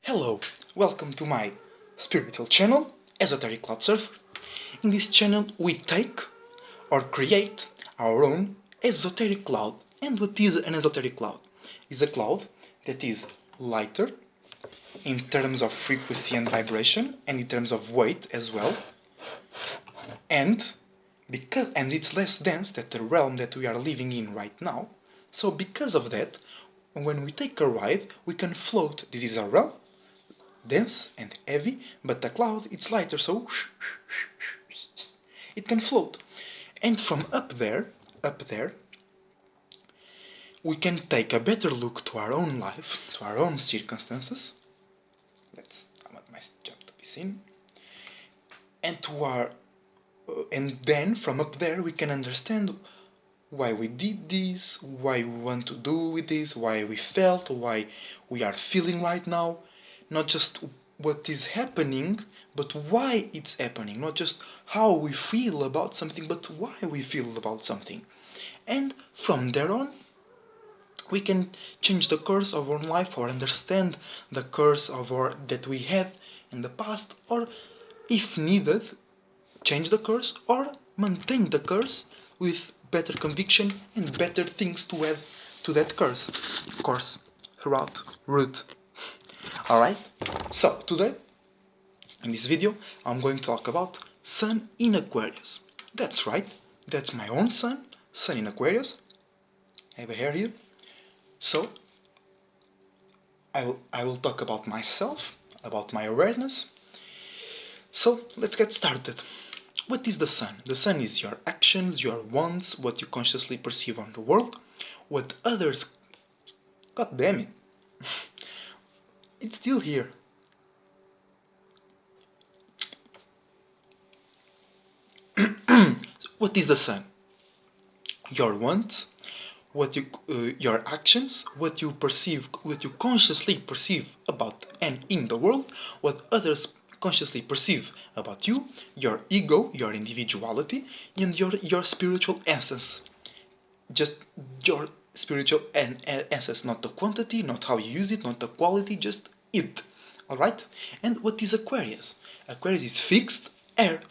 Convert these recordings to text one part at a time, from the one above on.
Hello, welcome to my spiritual channel, Esoteric Cloud Surfer. In this channel we take or create our own esoteric cloud. And what is an esoteric cloud? It's a cloud that is lighter in terms of frequency and vibration and in terms of weight as well. And it's less dense than the realm that we are living in right now. So because of that, when we take a ride, we can float. This is our realm, dense and heavy, but the cloud it's lighter, so it can float. And from up there, we can take a better look to our own life, to our own circumstances. I want my job to be seen. And then from up there we can understand why we did this, why we want to do with this, why we felt, why we are feeling right now. Not just what is happening, but why it's happening. Not just how we feel about something, but why we feel about something. And from there on, we can change the course of our life or understand the course that we had in the past, or if needed, change the course or maintain the course with better conviction and better things to add to that course, route. Alright, so today, in this video, I'm going to talk about Sun in Aquarius. That's right, that's my own Sun in Aquarius. I have a hair here. So, I will talk about myself, about my awareness. So, let's get started. What is the Sun? The Sun is your actions, your wants, what you consciously perceive on the world, what others... God damn it. It's still here. What is the Sun? Your wants, your actions, what you perceive, what you consciously perceive about and in the world, what others consciously perceive about you, your ego, your individuality, and your spiritual essence. Just your spiritual essence, not the quantity, not how you use it, not the quality, just it. Alright? And what is Aquarius? Aquarius is fixed air.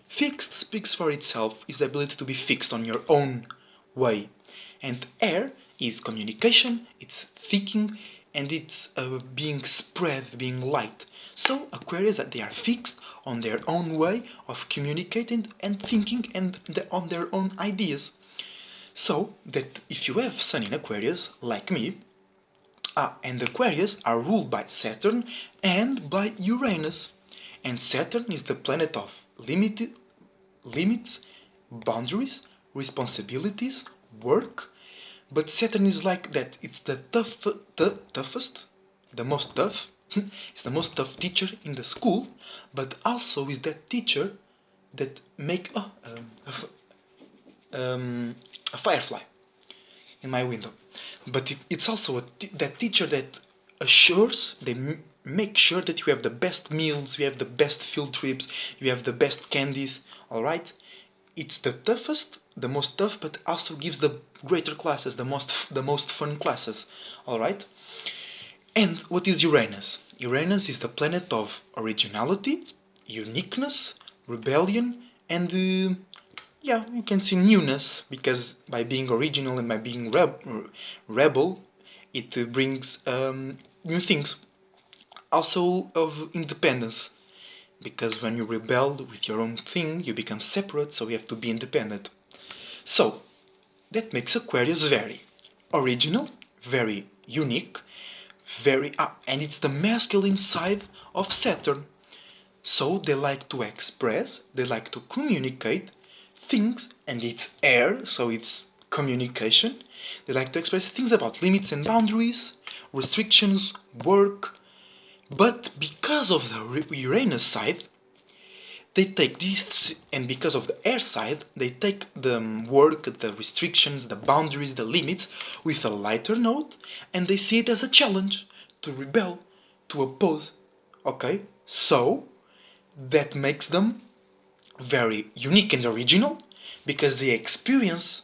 Fixed speaks for itself, is the ability to be fixed on your own way. And air is communication, it's thinking, and it's being spread, being light. So Aquarius, they are fixed on their own way of communicating and thinking and on their own ideas. So that if you have Sun in Aquarius, like me, and Aquarius are ruled by Saturn and by Uranus. And Saturn is the planet of limits, boundaries, responsibilities, work. But Saturn is like that. It's the toughest, the most tough. It's the most tough teacher in the school, but also is that teacher that make a firefly in my window. But it's also that teacher that assures, make sure that you have the best meals, you have the best field trips, you have the best candies, alright? It's the toughest, the most tough, but also gives the greater classes, the most fun classes, alright? And what is Uranus? Uranus is the planet of originality, uniqueness, rebellion, and you can see newness, because by being original and by being rebel, it brings new things. Also of independence, because when you rebel with your own thing, you become separate, so you have to be independent. So, that makes Aquarius very original, very unique, and it's the masculine side of Saturn. So they like to express, they like to communicate things, and it's air, so it's communication. They like to express things about limits and boundaries, restrictions, work. But because of the Uranus side, they take this, and because of the air side, they take the work, the restrictions, the boundaries, the limits with a lighter note, and they see it as a challenge to rebel, to oppose. Okay? So, that makes them very unique and original, because they experience,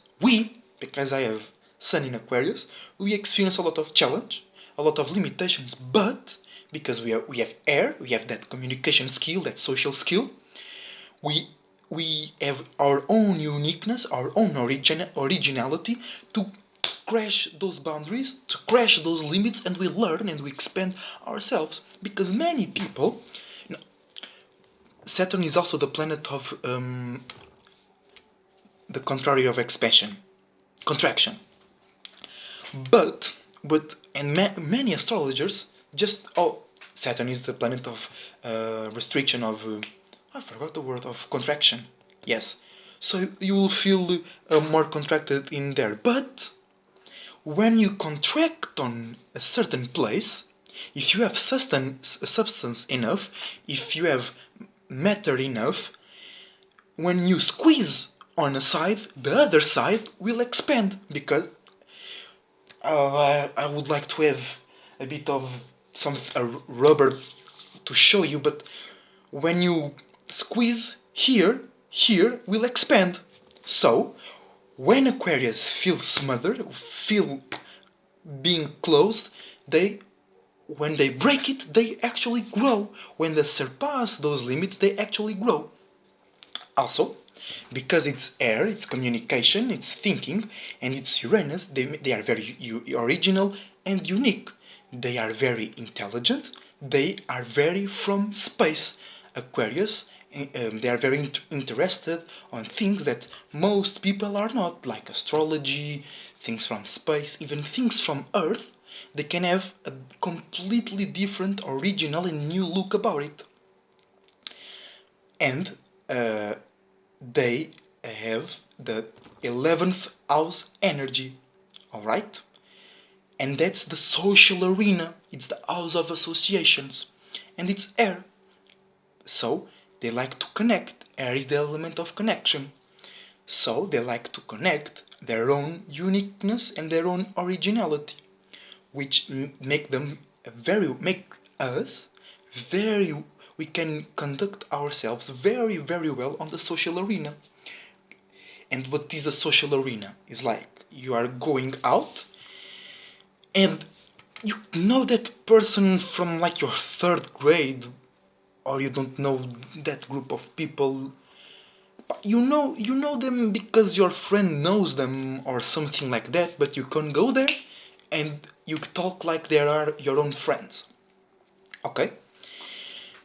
because I have Sun in Aquarius, we experience a lot of challenge, a lot of limitations, but because we have air, we have that communication skill, that social skill. We we have our own uniqueness, our own originality to crash those boundaries, to crash those limits, and we learn and we expand ourselves. Because many people, Saturn is also the planet of the contrary of expansion, contraction. But many astrologers just Saturn is the planet of restriction of I forgot the word of contraction. Yes, so you will feel more contracted in there. But when you contract on a certain place, if you have substance enough, if you have matter enough, when you squeeze on a side, the other side will expand because I would like to have a bit of some rubber to show you, but when you squeeze here, here will expand. So, when Aquarius feels smothered, feel being closed, when they break it, they actually grow. When they surpass those limits, they actually grow. Also, because it's air, it's communication, it's thinking, and it's Uranus, they are very original and unique. They are very intelligent, they are very from space. Aquarius, they are very interested on things that most people are not, like astrology, things from space, even things from Earth. They can have a completely different, original, and new look about it. And they have the 11th house energy, alright? And that's the social arena, it's the house of associations, and it's air. So they like to connect. Air is the element of connection. So they like to connect their own uniqueness and their own originality, which make us very, we can conduct ourselves very, very well on the social arena. And what is a social arena? It's like you are going out and you know that person from like your third grade, or you don't know that group of people. But you know them because your friend knows them or something like that, but you can't go there and you talk like they are your own friends. Okay?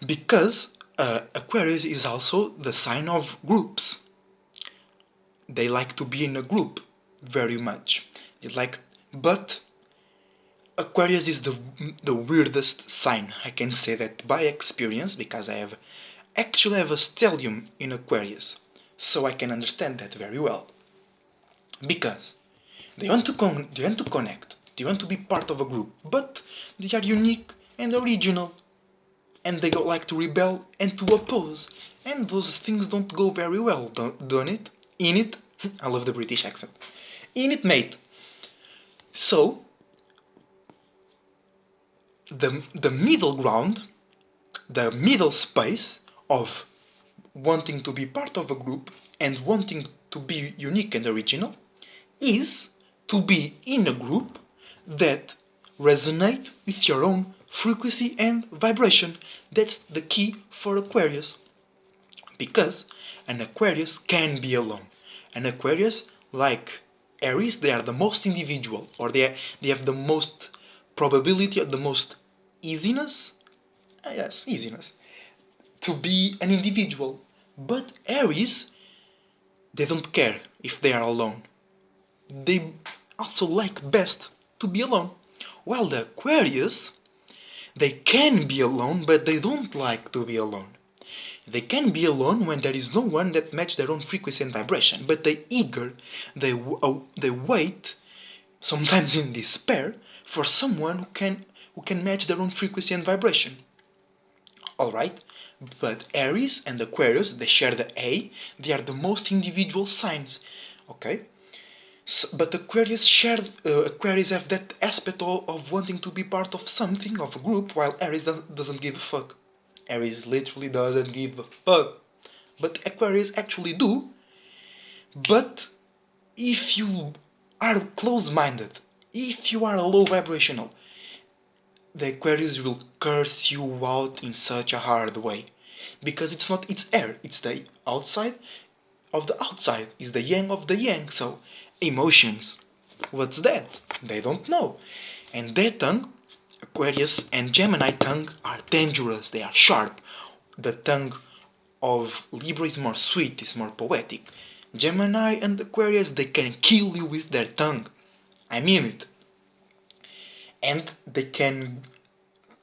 Because Aquarius is also the sign of groups. They like to be in a group very much. But Aquarius is the weirdest sign. I can say that by experience because I actually have a stellium in Aquarius, so I can understand that very well. Because they want to connect, they want to be part of a group, but they are unique and original, and they like to rebel and to oppose, and those things don't go very well, don't it? In it, I love the British accent. In it, mate. So the middle ground, the middle space of wanting to be part of a group and wanting to be unique and original is to be in a group that resonate with your own frequency and vibration. That's the key for Aquarius. Because an Aquarius can be alone. An Aquarius, like Aries, they are the most individual, or they have the most probability, or the most easiness, easiness, to be an individual. But Aries, they don't care if they are alone. They also like best to be alone. While the Aquarius, they can be alone, but they don't like to be alone. They can be alone when there is no one that matches their own frequency and vibration, but they wait, sometimes in despair, for someone who can match their own frequency and vibration. Alright? But Aries and Aquarius, they share the A, they are the most individual signs. Okay? So, but Aquarius have that aspect of wanting to be part of something, of a group, while Aries doesn't give a fuck. Aries literally doesn't give a fuck. But Aquarius actually do. But if you are close-minded, if you are low vibrational, the Aquarius will curse you out in such a hard way. Because it's not, it's air, it's the outside of the outside, it's the yang of the yang. So, emotions, what's that? They don't know. And their tongue, Aquarius and Gemini tongue, are dangerous, they are sharp. The tongue of Libra is more sweet, is more poetic. Gemini and Aquarius, they can kill you with their tongue. I mean it. And they can,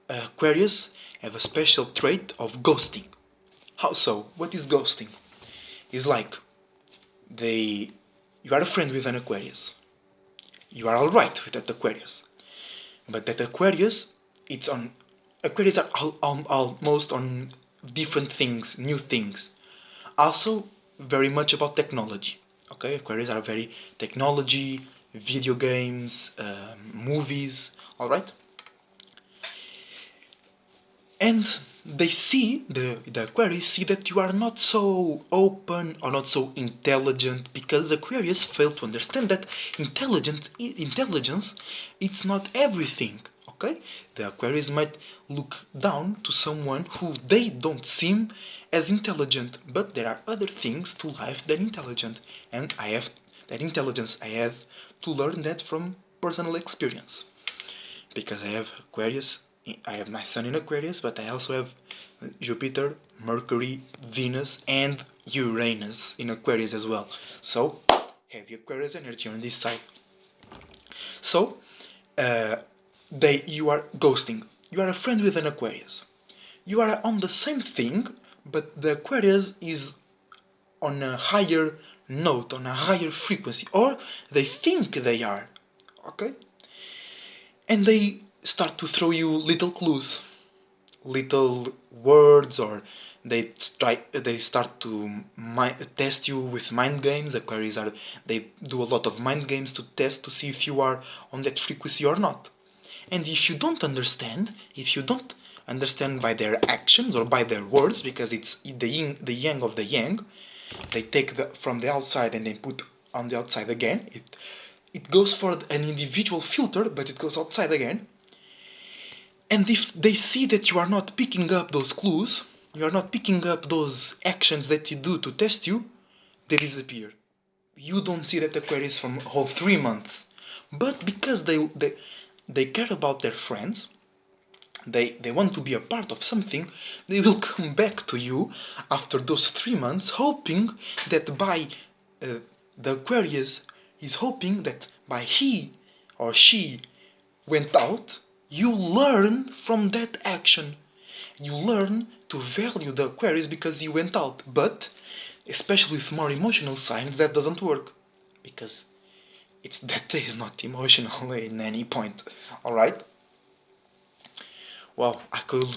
Aquarius have a special trait of ghosting. How so? What is ghosting? It's like you are a friend with an Aquarius. You are alright with that Aquarius. But that Aquarius, it's on Aquarius are almost on different things, new things. Also, very much about technology. Okay, Aquarius are very technology, video games, movies. All right, and they see the Aquarius see that you are not so open or not so intelligent, because Aquarius fail to understand that intelligence it's not everything. Okay, the Aquarius might look down to someone who they don't seem as intelligent, but there are other things to life than intelligent, and I have that intelligence. I have to learn that from personal experience, because I have my sun in Aquarius, but I also have Jupiter, Mercury, Venus, and Uranus in Aquarius as well. So, heavy Aquarius energy on this side. So, you are ghosting. You are a friend with an Aquarius. You are on the same thing, but the Aquarius is on a higher note, on a higher frequency, or they think they are. Okay? And they start to throw you little clues, little words, or they start to test you with mind games. They do a lot of mind games to test to see if you are on that frequency or not. And if you don't understand by their actions or by their words, because it's the yang of the yang, they take from the outside and they put on the outside again. It goes for an individual filter, but it goes outside again. And if they see that you are not picking up those clues, you are not picking up those actions that you do to test you, they disappear. You don't see that Aquarius for whole 3 months. But because they care about their friends, they want to be a part of something, they will come back to you after those 3 months, hoping that by the Aquarius is hoping that by he or she went out, you learn from that action. You learn to value the Aquarius because you went out. But, especially with more emotional signs, that doesn't work. Because that is not emotional in any point. Alright? Well, I could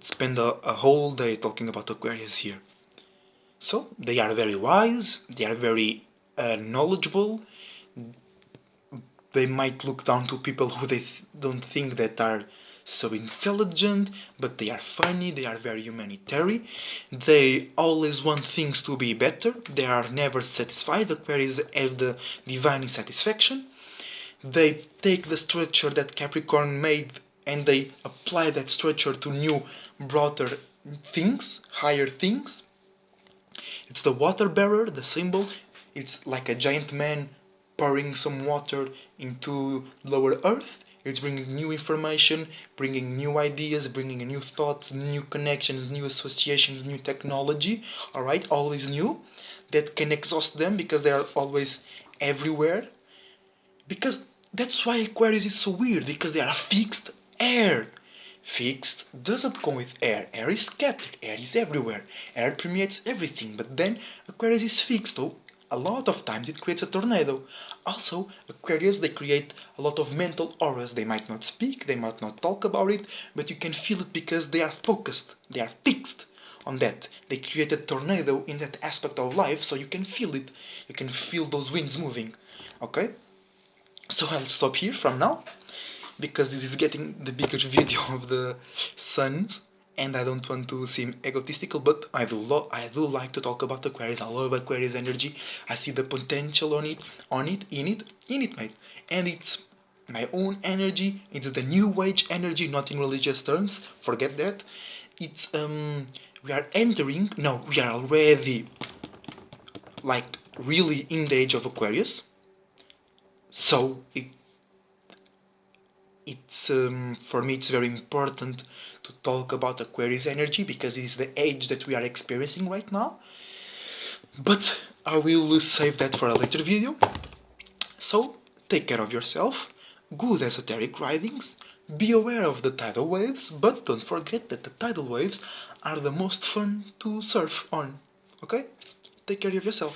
spend a whole day talking about Aquarius here. So, they are very wise, they are very knowledgeable. They might look down to people who they don't think that are so intelligent, but they are funny, they are very humanitarian. They always want things to be better. They are never satisfied. Aquarius have the divine satisfaction. They take the structure that Capricorn made and they apply that structure to new, broader things, higher things. It's the water bearer, the symbol. It's like a giant man pouring some water into lower earth. It's bringing new information, bringing new ideas, bringing new thoughts, new connections, new associations, new technology. Alright, always new. That can exhaust them because they are always everywhere. Because that's why Aquarius is so weird, because they are fixed air. Fixed doesn't go with air. Air is scattered. Air is everywhere. Air permeates everything. But then Aquarius is fixed. So a lot of times it creates a tornado. Also, Aquarius, they create a lot of mental auras. They might not speak, they might not talk about it, but you can feel it because they are focused. They are fixed on that. They create a tornado in that aspect of life, so you can feel it. You can feel those winds moving. Okay? So I'll stop here from now, because this is getting the bigger video of the suns, and I don't want to seem egotistical, but I do like to talk about Aquarius. I love Aquarius energy. I see the potential in it, mate. And it's my own energy. It's the new age energy, not in religious terms. Forget that. It's we are entering. No, we are already like really in the age of Aquarius. So it's for me it's very important to talk about Aquarius energy because it's the age that we are experiencing right now. But I will save that for a later video. So take care of yourself. Good esoteric ridings. Be aware of the tidal waves, but don't forget that the tidal waves are the most fun to surf on. Okay? Take care of yourself.